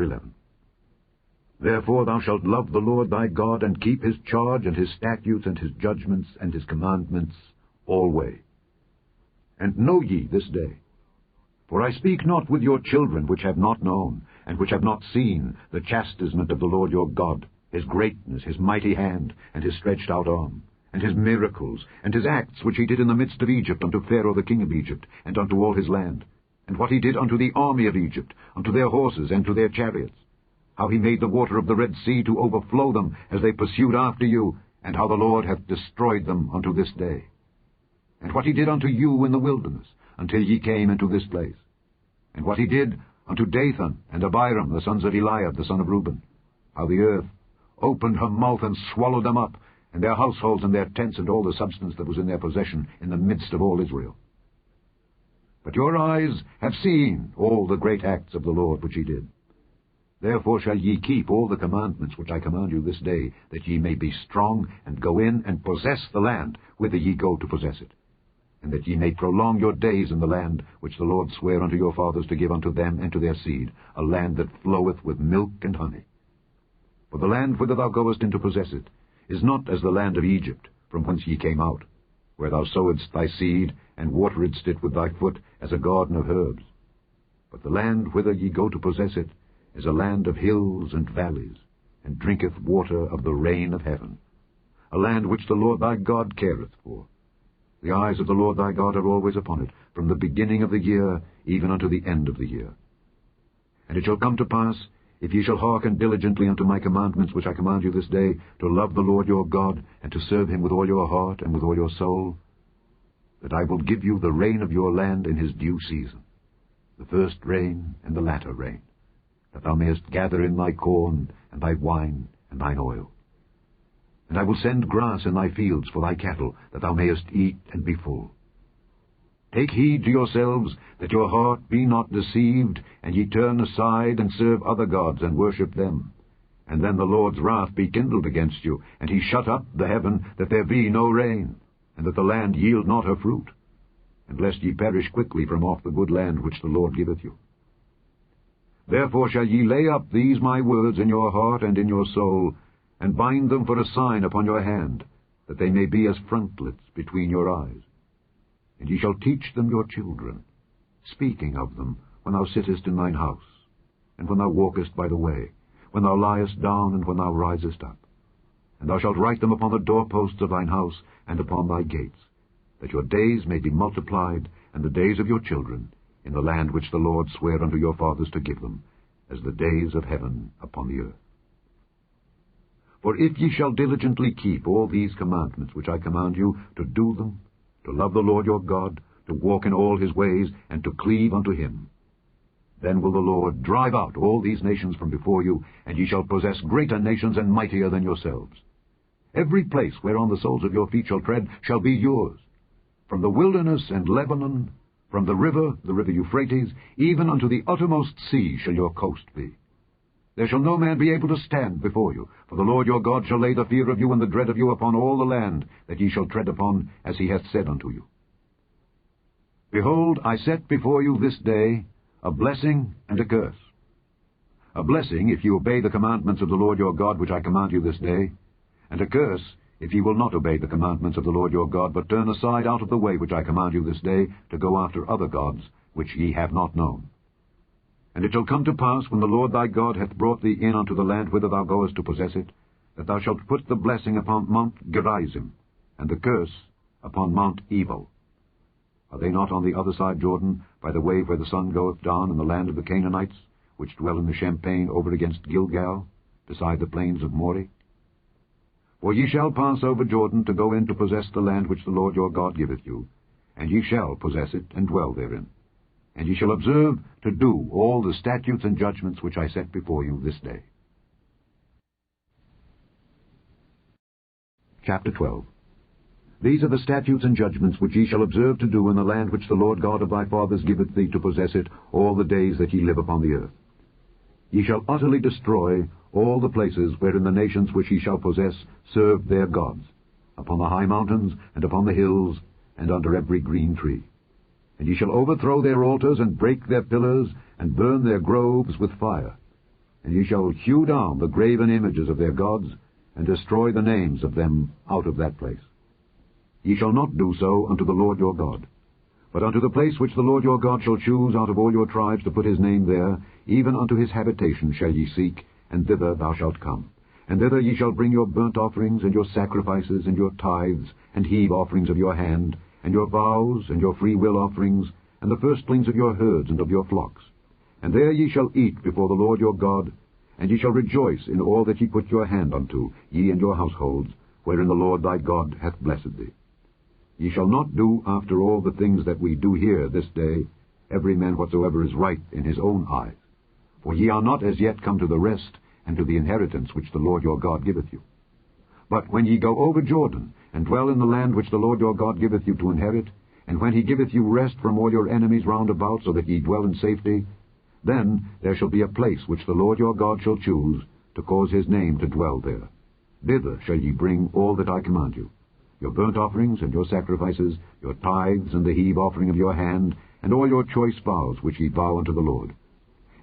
11. Therefore thou shalt love the Lord thy God, and keep his charge, and his statutes, and his judgments, and his commandments alway. And know ye this day, for I speak not with your children which have not known, and which have not seen the chastisement of the Lord your God, his greatness, his mighty hand, and his stretched out arm, and his miracles, and his acts which he did in the midst of Egypt unto Pharaoh the king of Egypt, and unto all his land, and what he did unto the army of Egypt, unto their horses, and to their chariots, how he made the water of the Red Sea to overflow them as they pursued after you, and how the Lord hath destroyed them unto this day. And what he did unto you in the wilderness, until ye came into this place. And what he did unto Dathan and Abiram, the sons of Eliab, the son of Reuben, how the earth opened her mouth and swallowed them up, and their households and their tents and all the substance that was in their possession in the midst of all Israel. But your eyes have seen all the great acts of the Lord which he did. Therefore shall ye keep all the commandments which I command you this day, that ye may be strong, and go in and possess the land whither ye go to possess it, and that ye may prolong your days in the land which the Lord sware unto your fathers to give unto them and to their seed, a land that floweth with milk and honey. For the land whither thou goest in to possess it is not as the land of Egypt, from whence ye came out, where thou sowedst thy seed, and wateredst it with thy foot as a garden of herbs. But the land whither ye go to possess it is a land of hills and valleys, and drinketh water of the rain of heaven, a land which the Lord thy God careth for. The eyes of the Lord thy God are always upon it, from the beginning of the year even unto the end of the year. And it shall come to pass, if ye shall hearken diligently unto my commandments which I command you this day, to love the Lord your God, and to serve him with all your heart and with all your soul, that I will give you the rain of your land in his due season, the first rain and the latter rain, that thou mayest gather in thy corn, and thy wine, and thine oil. And I will send grass in thy fields for thy cattle, that thou mayest eat and be full. Take heed to yourselves, that your heart be not deceived, and ye turn aside and serve other gods, and worship them. And then the Lord's wrath be kindled against you, and he shut up the heaven, that there be no rain, and that the land yield not her fruit, and lest ye perish quickly from off the good land which the Lord giveth you. Therefore shall ye lay up these my words in your heart and in your soul, and bind them for a sign upon your hand, that they may be as frontlets between your eyes. And ye shall teach them your children, speaking of them when thou sittest in thine house, and when thou walkest by the way, when thou liest down, and when thou risest up. And thou shalt write them upon the doorposts of thine house, and upon thy gates, that your days may be multiplied, and the days of your children, in the land which the Lord sware unto your fathers to give them, as the days of heaven upon the earth. For if ye shall diligently keep all these commandments which I command you, to do them, to love the Lord your God, to walk in all his ways, and to cleave unto him, then will the Lord drive out all these nations from before you, and ye shall possess greater nations and mightier than yourselves. Every place whereon the soles of your feet shall tread shall be yours, from the wilderness and Lebanon, from the river Euphrates, even unto the uttermost sea shall your coast be. There shall no man be able to stand before you, for the Lord your God shall lay the fear of you and the dread of you upon all the land that ye shall tread upon, as he hath said unto you. Behold, I set before you this day a blessing and a curse. A blessing, if ye obey the commandments of the Lord your God which I command you this day, and a curse, if ye will not obey the commandments of the Lord your God, but turn aside out of the way which I command you this day, to go after other gods which ye have not known. And it shall come to pass, when the Lord thy God hath brought thee in unto the land whither thou goest to possess it, that thou shalt put the blessing upon Mount Gerizim, and the curse upon Mount Ebal. Are they not on the other side Jordan, by the way where the sun goeth down, in the land of the Canaanites, which dwell in the champaign over against Gilgal, beside the plains of Moreh? For ye shall pass over Jordan to go in to possess the land which the Lord your God giveth you, and ye shall possess it and dwell therein. And ye shall observe to do all the statutes and judgments which I set before you this day. Chapter 12. These are the statutes and judgments which ye shall observe to do in the land which the Lord God of thy fathers giveth thee to possess it all the days that ye live upon the earth. Ye shall utterly destroy all the places wherein the nations which ye shall possess serve their gods, upon the high mountains, and upon the hills, and under every green tree. And ye shall overthrow their altars, and break their pillars, and burn their groves with fire. and ye shall hew down the graven images of their gods, and destroy the names of them out of that place. Ye shall not do so unto the Lord your God, but unto the place which the Lord your God shall choose out of all your tribes to put his name there, even unto his habitation shall ye seek, and thither thou shalt come. And thither ye shall bring your burnt offerings, and your sacrifices, and your tithes, and heave offerings of your hand, and your vows, and your freewill offerings, and the firstlings of your herds and of your flocks. And there ye shall eat before the Lord your God, and ye shall rejoice in all that ye put your hand unto, ye and your households, wherein the Lord thy God hath blessed thee. Ye shall not do after all the things that we do here this day, every man whatsoever is right in his own eyes. For ye are not as yet come to the rest, and to the inheritance which the Lord your God giveth you. But when ye go over Jordan, and dwell in the land which the Lord your God giveth you to inherit, and when he giveth you rest from all your enemies round about, so that ye dwell in safety, then there shall be a place which the Lord your God shall choose, to cause his name to dwell there. Thither shall ye bring all that I command you, your burnt offerings and your sacrifices, your tithes and the heave offering of your hand, and all your choice vows which ye vow unto the Lord.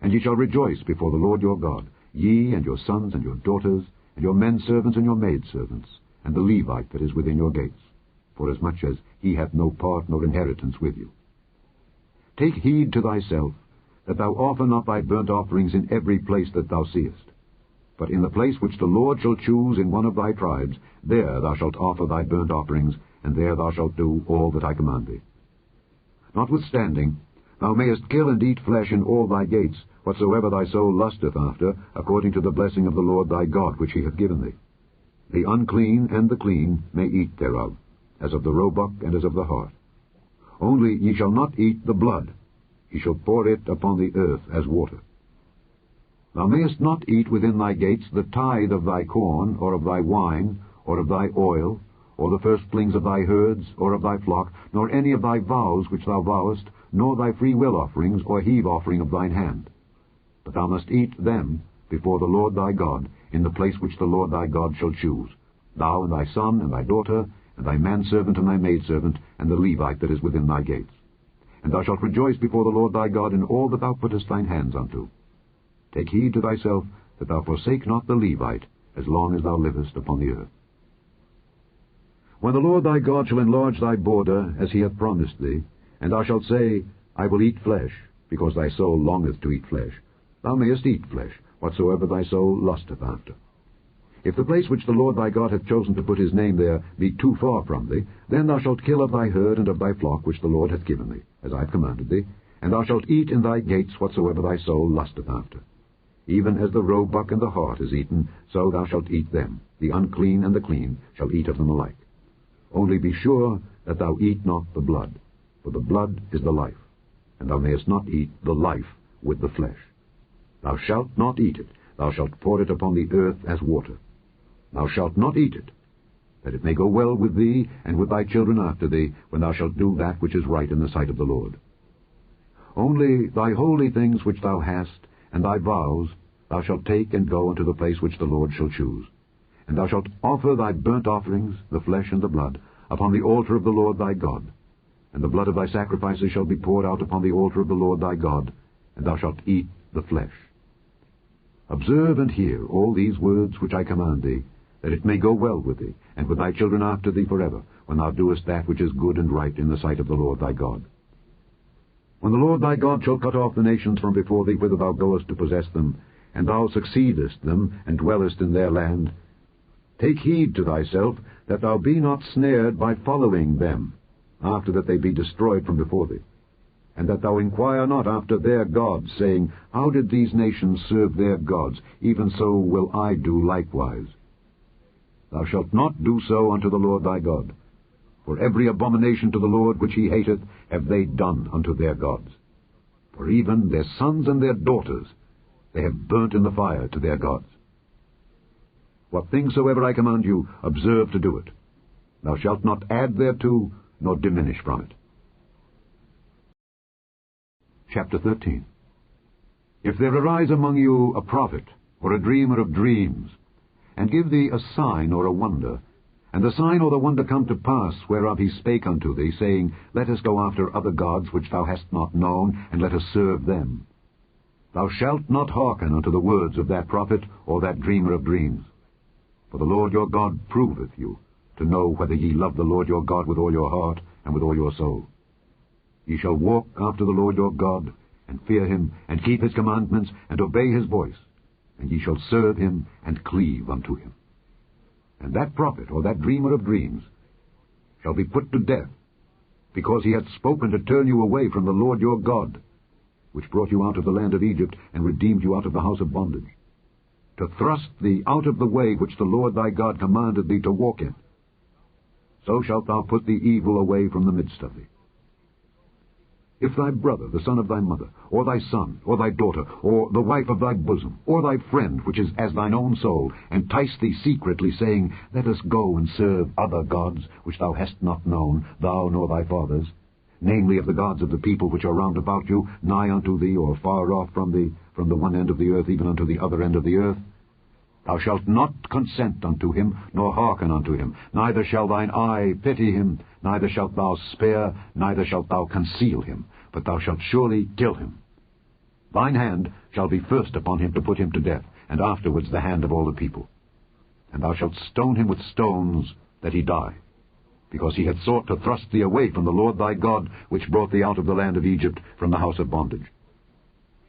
And ye shall rejoice before the Lord your God, ye and your sons and your daughters, and your men servants and your maid servants, and the Levite that is within your gates, forasmuch as he hath no part nor inheritance with you. Take heed to thyself, that thou offer not thy burnt offerings in every place that thou seest. But in the place which the Lord shall choose in one of thy tribes, there thou shalt offer thy burnt offerings, and there thou shalt do all that I command thee. Notwithstanding, thou mayest kill and eat flesh in all thy gates, whatsoever thy soul lusteth after, according to the blessing of the Lord thy God which he hath given thee. The unclean and the clean may eat thereof, as of the roebuck and as of the hart. Only ye shall not eat the blood. Ye shall pour it upon the earth as water. Thou mayest not eat within thy gates the tithe of thy corn, or of thy wine, or of thy oil, or the firstlings of thy herds, or of thy flock, nor any of thy vows which thou vowest, nor thy freewill offerings, or heave offering of thine hand. But thou must eat them before the Lord thy God, in the place which the Lord thy God shall choose, thou and thy son and thy daughter, and thy manservant and thy maidservant, and the Levite that is within thy gates. And thou shalt rejoice before the Lord thy God in all that thou puttest thine hands unto. Take heed to thyself that thou forsake not the Levite, as long as thou livest upon the earth. When the Lord thy God shall enlarge thy border, as he hath promised thee, and thou shalt say, I will eat flesh, because thy soul longeth to eat flesh, thou mayest eat flesh, whatsoever thy soul lusteth after. If the place which the Lord thy God hath chosen to put his name there be too far from thee, then thou shalt kill of thy herd and of thy flock which the Lord hath given thee, as I have commanded thee, and thou shalt eat in thy gates whatsoever thy soul lusteth after. Even as the roebuck and the hart is eaten, so thou shalt eat them. The unclean and the clean shall eat of them alike. Only be sure that thou eat not the blood, for the blood is the life, and thou mayest not eat the life with the flesh. Thou shalt not eat it, thou shalt pour it upon the earth as water. Thou shalt not eat it, that it may go well with thee and with thy children after thee, when thou shalt do that which is right in the sight of the Lord. Only thy holy things which thou hast, and thy vows, thou shalt take and go unto the place which the Lord shall choose. And thou shalt offer thy burnt offerings, the flesh and the blood, upon the altar of the Lord thy God. And the blood of thy sacrifices shall be poured out upon the altar of the Lord thy God, and thou shalt eat the flesh. Observe and hear all these words which I command thee, that it may go well with thee, and with thy children after thee forever, when thou doest that which is good and right in the sight of the Lord thy God. When the Lord thy God shall cut off the nations from before thee whither thou goest to possess them, and thou succeedest them, and dwellest in their land, take heed to thyself that thou be not snared by following them, after that they be destroyed from before thee, and that thou inquire not after their gods, saying, How did these nations serve their gods? Even so will I do likewise. Thou shalt not do so unto the Lord thy God. For every abomination to the Lord which he hateth have they done unto their gods. For even their sons and their daughters they have burnt in the fire to their gods. What things soever I command you, observe to do it. Thou shalt not add thereto, nor diminish from it. Chapter 13. If there arise among you a prophet, or a dreamer of dreams, and give thee a sign or a wonder, and the sign or the wonder come to pass, whereof he spake unto thee, saying, Let us go after other gods which thou hast not known, and let us serve them. Thou shalt not hearken unto the words of that prophet or that dreamer of dreams. For the Lord your God proveth you, to know whether ye love the Lord your God with all your heart and with all your soul. Ye shall walk after the Lord your God, and fear him, and keep his commandments, and obey his voice, and ye shall serve him, and cleave unto him. And that prophet or that dreamer of dreams shall be put to death, because he hath spoken to turn you away from the Lord your God, which brought you out of the land of Egypt, and redeemed you out of the house of bondage, to thrust thee out of the way which the Lord thy God commanded thee to walk in. So shalt thou put the evil away from the midst of thee. If thy brother, the son of thy mother, or thy son, or thy daughter, or the wife of thy bosom, or thy friend, which is as thine own soul, entice thee secretly, saying, Let us go and serve other gods, which thou hast not known, thou nor thy fathers, namely of the gods of the people which are round about you, nigh unto thee, or far off from thee, from the one end of the earth even unto the other end of the earth, thou shalt not consent unto him, nor hearken unto him, neither shall thine eye pity him, neither shalt thou spare, neither shalt thou conceal him, but thou shalt surely kill him. Thine hand shall be first upon him to put him to death, and afterwards the hand of all the people. And thou shalt stone him with stones, that he die, because he hath sought to thrust thee away from the Lord thy God, which brought thee out of the land of Egypt, from the house of bondage.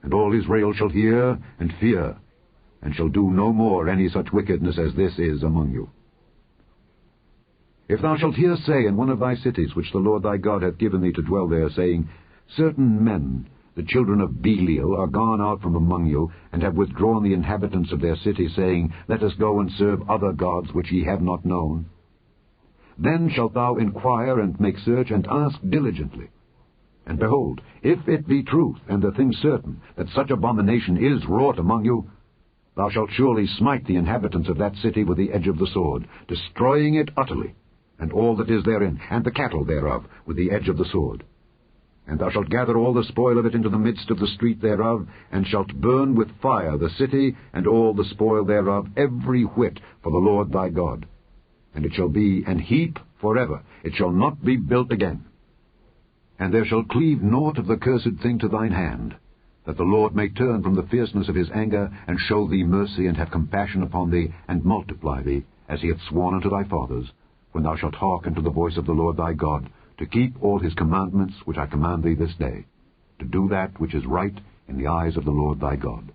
And all Israel shall hear and fear, and shall do no more any such wickedness as this is among you. If thou shalt hear say in one of thy cities, which the Lord thy God hath given thee to dwell there, saying, Certain men, the children of Belial, are gone out from among you, and have withdrawn the inhabitants of their city, saying, Let us go and serve other gods which ye have not known, then shalt thou inquire and make search, and ask diligently. And behold, if it be truth, and the thing certain, that such abomination is wrought among you, thou shalt surely smite the inhabitants of that city with the edge of the sword, destroying it utterly, and all that is therein, and the cattle thereof, with the edge of the sword. And thou shalt gather all the spoil of it into the midst of the street thereof, and shalt burn with fire the city, and all the spoil thereof, every whit, for the Lord thy God. And it shall be an heap forever, it shall not be built again. And there shall cleave naught of the cursed thing to thine hand, that the Lord may turn from the fierceness of his anger, and show thee mercy, and have compassion upon thee, and multiply thee, as he hath sworn unto thy fathers, when thou shalt hearken to the voice of the Lord thy God, to keep all his commandments which I command thee this day, to do that which is right in the eyes of the Lord thy God.